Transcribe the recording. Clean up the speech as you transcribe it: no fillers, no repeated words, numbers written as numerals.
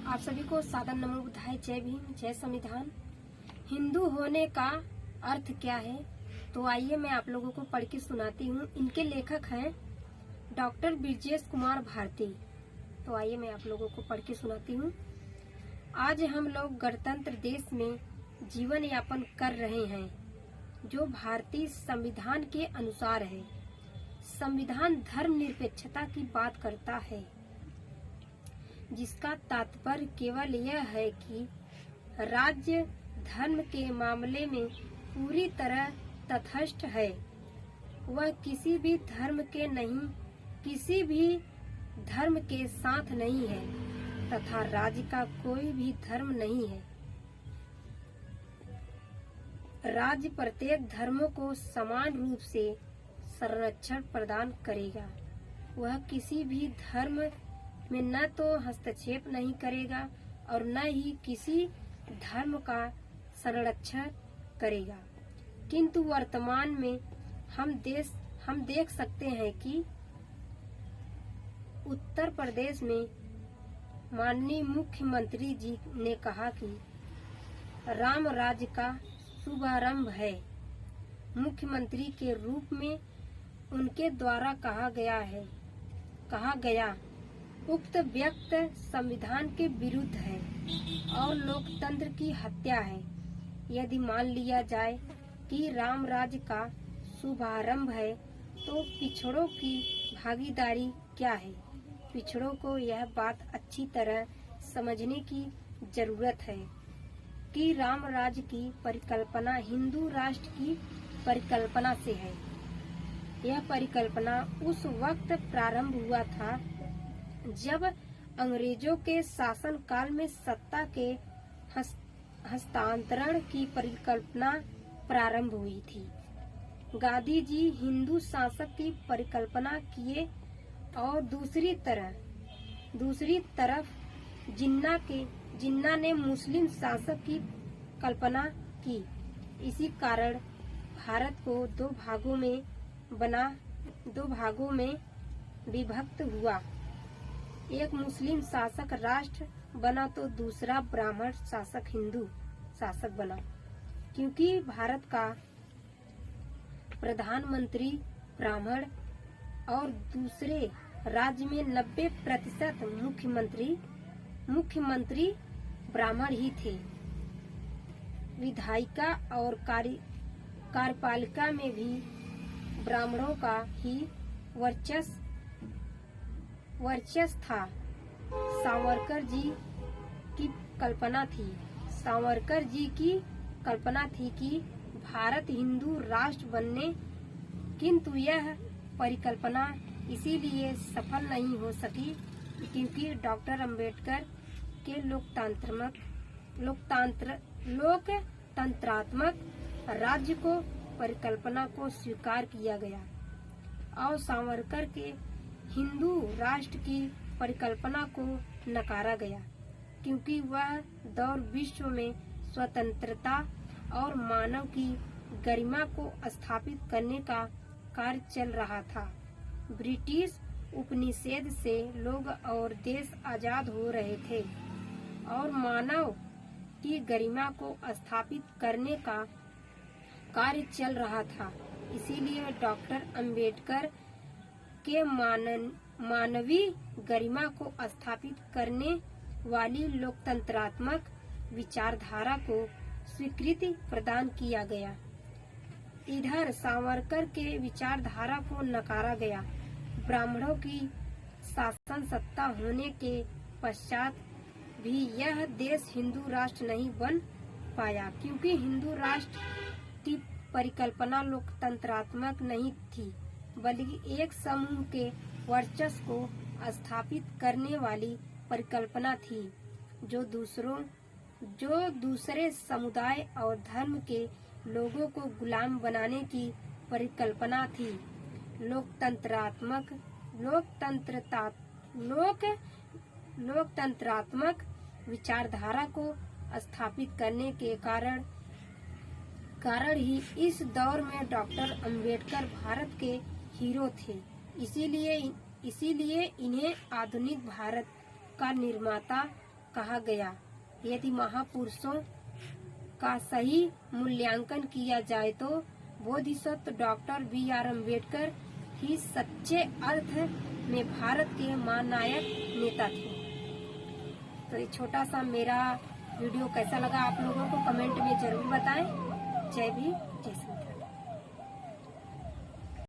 आप सभी को सादर नमो बुद्धाय। जय भीम, जय संविधान। हिंदू होने का अर्थ क्या है, तो आइए मैं आप लोगों को पढ़ के सुनाती हूँ। इनके लेखक हैं डॉक्टर ब्रजेश कुमार भारती। तो आइए मैं आप लोगों को पढ़ के सुनाती हूँ। आज हम लोग गणतंत्र देश में जीवन यापन कर रहे हैं, जो भारतीय संविधान के अनुसार है। संविधान धर्मनिरपेक्षता की बात करता है, जिसका तात्पर्य केवल यह है कि राज्य धर्म के मामले में पूरी तरह तटस्थ है। वह किसी भी धर्म के साथ नहीं है तथा राज्य का कोई भी धर्म नहीं है। राज्य प्रत्येक धर्मों को समान रूप से संरक्षण प्रदान करेगा। वह किसी भी धर्म में न तो हस्तक्षेप नहीं करेगा और न ही किसी धर्म का संरक्षण करेगा। किंतु वर्तमान में हम देख सकते हैं कि उत्तर प्रदेश में माननीय मुख्यमंत्री जी ने कहा कि राम राज्य का शुभारंभ है। मुख्यमंत्री के रूप में उनके द्वारा कहा गया उक्त व्यक्ति संविधान के विरुद्ध है और लोकतंत्र की हत्या है। यदि मान लिया जाए कि राम राज्य का शुभारंभ है, तो पिछड़ों की भागीदारी क्या है? पिछड़ों को यह बात अच्छी तरह समझने की जरूरत है कि राम राज्य की परिकल्पना हिंदू राष्ट्र की परिकल्पना से है। यह परिकल्पना उस वक्त प्रारंभ हुआ था जब अंग्रेजों के शासन काल में सत्ता के हस्तांतरण की परिकल्पना प्रारंभ हुई थी। गांधी जी हिंदू शासक की परिकल्पना किए और दूसरी तरफ जिन्ना ने मुस्लिम शासक की कल्पना की। इसी कारण भारत को दो भागों में विभक्त हुआ। एक मुस्लिम शासक राष्ट्र बना तो दूसरा ब्राह्मण शासक हिंदू शासक बना। क्योंकि भारत का प्रधानमंत्री ब्राह्मण और दूसरे राज्य में 90% मुख्यमंत्री ब्राह्मण ही थे। विधायिका और कार्यपालिका में भी ब्राह्मणों का ही वर्चस्व था। सावरकर जी की कल्पना थी कि भारत हिंदू राष्ट्र बनने, किंतु यह परिकल्पना इसीलिए सफल नहीं हो सकी क्योंकि डॉक्टर अंबेडकर के लोकतंत्रात्मक राज्य को परिकल्पना को स्वीकार किया गया और सावरकर के हिंदू राष्ट्र की परिकल्पना को नकारा गया, क्योंकि वह दौर विश्व में स्वतंत्रता और मानव की गरिमा को स्थापित करने का कार्य चल रहा था। ब्रिटिश उपनिषद से लोग और देश आजाद हो रहे थे और मानव की गरिमा को स्थापित करने का कार्य चल रहा था। इसीलिए डॉक्टर अंबेडकर के मानवीय गरिमा को स्थापित करने वाली लोकतंत्रात्मक विचारधारा को स्वीकृति प्रदान किया गया। इधर सावरकर के विचारधारा को नकारा गया। ब्राह्मणों की शासन सत्ता होने के पश्चात भी यह देश हिंदू राष्ट्र नहीं बन पाया, क्योंकि हिंदू राष्ट्र की परिकल्पना लोकतंत्रात्मक नहीं थी, बल्कि एक समूह के वर्चस्व को स्थापित करने वाली परिकल्पना थी, जो दूसरे समुदाय और धर्म के लोगों को गुलाम बनाने की परिकल्पना थी। लोकतंत्रात्मक विचारधारा को स्थापित करने के कारण ही इस दौर में डॉक्टर अंबेडकर भारत के हीरो थे। इसीलिए इन्हें आधुनिक भारत का निर्माता कहा गया। यदि महापुरुषों का सही मूल्यांकन किया जाए तो बोधिसत्व डॉक्टर बी.आर. अम्बेडकर ही सच्चे अर्थ में भारत के महानायक नेता थे। तो ये छोटा सा मेरा वीडियो कैसा लगा आप लोगों को कमेंट में जरूर बताएं। जय भीम, जय श्री राम।